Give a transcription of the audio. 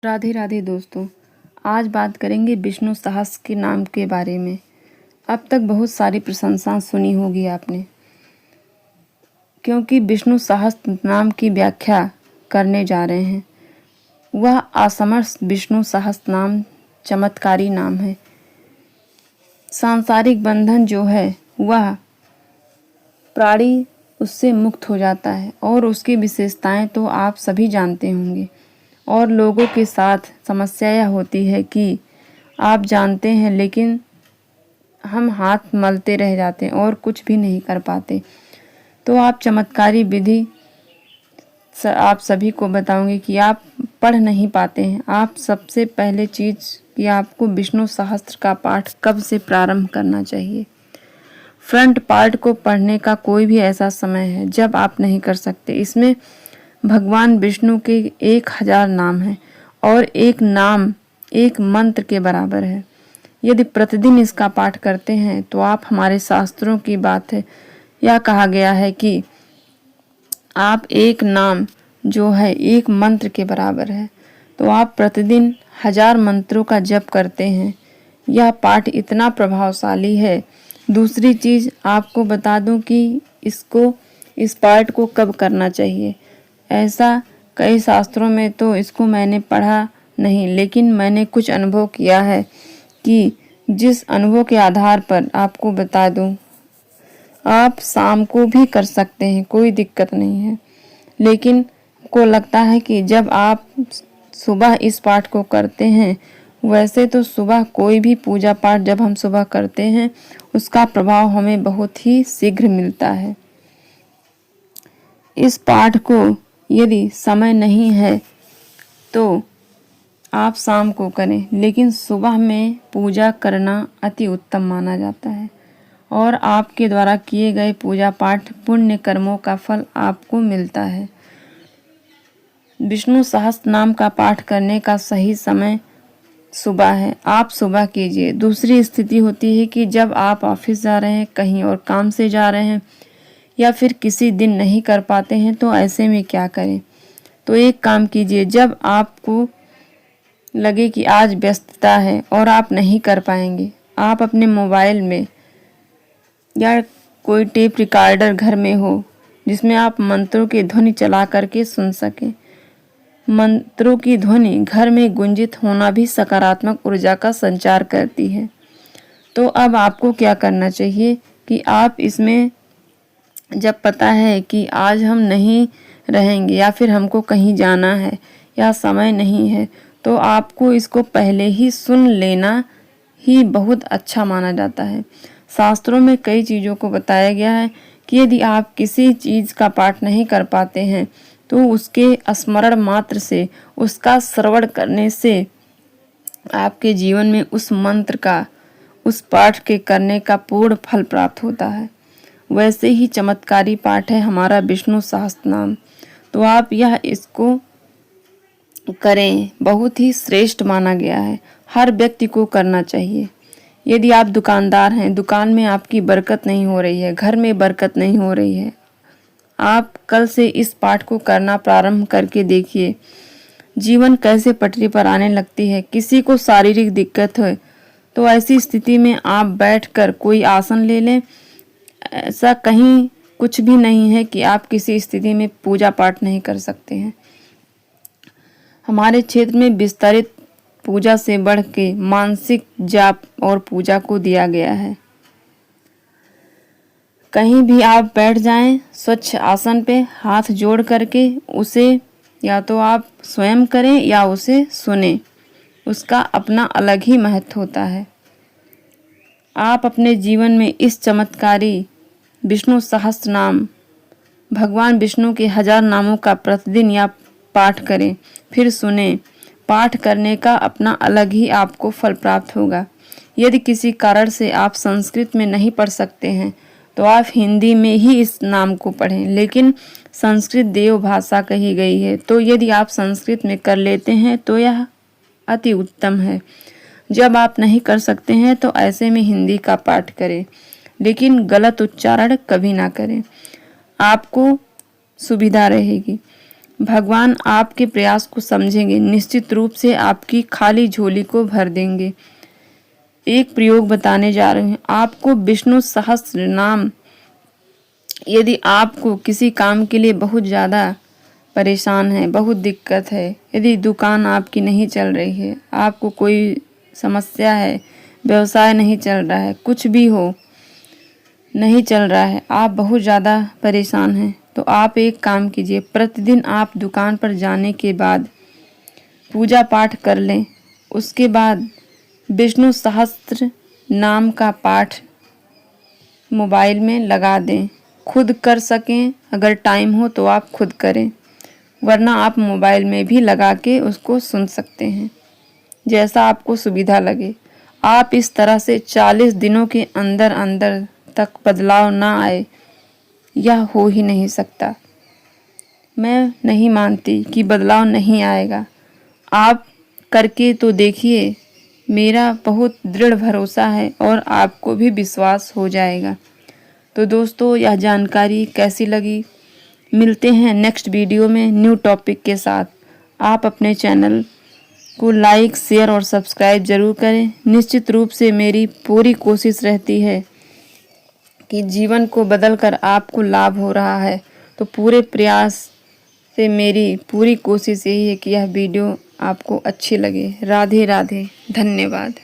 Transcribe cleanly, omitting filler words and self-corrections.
राधे राधे दोस्तों। आज बात करेंगे विष्णु सहस्त्र के नाम के बारे में। अब तक बहुत सारी प्रशंसा सुनी होगी आपने, क्योंकि विष्णु सहस्त्र नाम की व्याख्या करने जा रहे हैं। वह असमर्थ विष्णु सहस्त्र नाम चमत्कारी नाम है। सांसारिक बंधन जो है वह प्राणी उससे मुक्त हो जाता है और उसकी विशेषताएं तो आप सभी जानते होंगे। और लोगों के साथ समस्या यह होती है कि आप जानते हैं लेकिन हम हाथ मलते रह जाते हैं और कुछ भी नहीं कर पाते। तो आप चमत्कारी विधि आप सभी को बताऊंगी कि आप पढ़ नहीं पाते हैं। आप सबसे पहले चीज़ कि आपको विष्णु सहस्त्र का पाठ कब से प्रारंभ करना चाहिए। फ्रंट पार्ट को पढ़ने का कोई भी ऐसा समय है जब आप नहीं कर सकते। इसमें भगवान विष्णु के 1000 नाम हैं और एक नाम एक मंत्र के बराबर है। यदि प्रतिदिन इसका पाठ करते हैं तो आप हमारे शास्त्रों की बात है, यह कहा गया है कि आप एक नाम जो है एक मंत्र के बराबर है। तो आप प्रतिदिन 1000 मंत्रों का जप करते हैं। यह पाठ इतना प्रभावशाली है। दूसरी चीज़ आपको बता दूं कि इस पाठ को कब करना चाहिए। ऐसा कई शास्त्रों में तो इसको मैंने पढ़ा नहीं, लेकिन मैंने कुछ अनुभव किया है कि जिस अनुभव के आधार पर आपको बता दूं, आप शाम को भी कर सकते हैं, कोई दिक्कत नहीं है। लेकिन को लगता है कि जब आप सुबह इस पाठ को करते हैं, वैसे तो सुबह कोई भी पूजा पाठ जब हम सुबह करते हैं उसका प्रभाव हमें बहुत ही शीघ्र मिलता है। इस पाठ को यदि समय नहीं है तो आप शाम को करें, लेकिन सुबह में पूजा करना अति उत्तम माना जाता है और आपके द्वारा किए गए पूजा पाठ पुण्य कर्मों का फल आपको मिलता है। विष्णु सहस्त्र नाम का पाठ करने का सही समय सुबह है। आप सुबह कीजिए। दूसरी स्थिति होती है कि जब आप ऑफिस जा रहे हैं, कहीं और काम से जा रहे हैं या फिर किसी दिन नहीं कर पाते हैं, तो ऐसे में क्या करें। तो एक काम कीजिए, जब आपको लगे कि आज व्यस्तता है और आप नहीं कर पाएंगे, आप अपने मोबाइल में या कोई टेप रिकॉर्डर घर में हो जिसमें आप मंत्रों की ध्वनि चला करके सुन सकें। मंत्रों की ध्वनि घर में गुंजित होना भी सकारात्मक ऊर्जा का संचार करती है। तो अब आपको क्या करना चाहिए कि आप इसमें जब पता है कि आज हम नहीं रहेंगे या फिर हमको कहीं जाना है या समय नहीं है, तो आपको इसको पहले ही सुन लेना ही बहुत अच्छा माना जाता है। शास्त्रों में कई चीज़ों को बताया गया है कि यदि आप किसी चीज़ का पाठ नहीं कर पाते हैं तो उसके स्मरण मात्र से, उसका श्रवण करने से आपके जीवन में उस मंत्र का, उस पाठ के करने का पूर्ण फल प्राप्त होता है। वैसे ही चमत्कारी पाठ है हमारा विष्णु सहस्त्र नाम। तो आप इसको करें, बहुत ही श्रेष्ठ माना गया है, हर व्यक्ति को करना चाहिए। यदि आप दुकानदार हैं, दुकान में आपकी बरकत नहीं हो रही है, घर में बरकत नहीं हो रही है, आप कल से इस पाठ को करना प्रारंभ करके देखिए, जीवन कैसे पटरी पर आने लगती है। किसी को शारीरिक दिक्कत है तो ऐसी स्थिति में आप बैठकर कोई आसन ले लें। ऐसा कहीं कुछ भी नहीं है कि आप किसी स्थिति में पूजा पाठ नहीं कर सकते हैं। हमारे क्षेत्र में विस्तारित पूजा से बढ़ के मानसिक जाप और पूजा को दिया गया है। कहीं भी आप बैठ जाएं, स्वच्छ आसन पे हाथ जोड़ करके उसे या तो आप स्वयं करें या उसे सुने, उसका अपना अलग ही महत्व होता है। आप अपने जीवन में इस चमत्कारी विष्णु सहस्त्र नाम, भगवान विष्णु के 1000 नामों का प्रतिदिन या पाठ करें, फिर सुने। पाठ करने का अपना अलग ही आपको फल प्राप्त होगा। यदि किसी कारण से आप संस्कृत में नहीं पढ़ सकते हैं तो आप हिंदी में ही इस नाम को पढ़ें, लेकिन संस्कृत देव भाषा कही गई है, तो यदि आप संस्कृत में कर लेते हैं तो यह अति उत्तम है। जब आप नहीं कर सकते हैं तो ऐसे में हिंदी का पाठ करें, लेकिन गलत उच्चारण कभी ना करें, आपको सुविधा रहेगी। भगवान आपके प्रयास को समझेंगे, निश्चित रूप से आपकी खाली झोली को भर देंगे। एक प्रयोग बताने जा रहे हैं आपको। विष्णु सहस्त्र नाम, यदि आपको किसी काम के लिए बहुत ज़्यादा परेशान है, बहुत दिक्कत है, यदि दुकान आपकी नहीं चल रही है, आपको कोई समस्या है, व्यवसाय नहीं चल रहा है, कुछ भी हो नहीं चल रहा है, आप बहुत ज़्यादा परेशान हैं, तो आप एक काम कीजिए। प्रतिदिन आप दुकान पर जाने के बाद पूजा पाठ कर लें। उसके बाद विष्णु सहस्त्र नाम का पाठ मोबाइल में लगा दें। खुद कर सकें, अगर टाइम हो तो आप खुद करें, वरना आप मोबाइल में भी लगा के उसको सुन सकते हैं, जैसा आपको सुविधा लगे। आप इस तरह से 40 दिनों के अंदर अंदर तक बदलाव ना आए, यह हो ही नहीं सकता। मैं नहीं मानती कि बदलाव नहीं आएगा। आप करके तो देखिए, मेरा बहुत दृढ़ भरोसा है और आपको भी विश्वास हो जाएगा। तो दोस्तों, यह जानकारी कैसी लगी? मिलते हैं नेक्स्ट वीडियो में न्यू टॉपिक के साथ। आप अपने चैनल को लाइक, शेयर और सब्सक्राइब जरूर करें। निश्चित रूप से मेरी पूरी कोशिश रहती है कि जीवन को बदलकर आपको लाभ हो रहा है, तो पूरे प्रयास से मेरी पूरी कोशिश यही है कि यह वीडियो आपको अच्छी लगे। राधे राधे, धन्यवाद।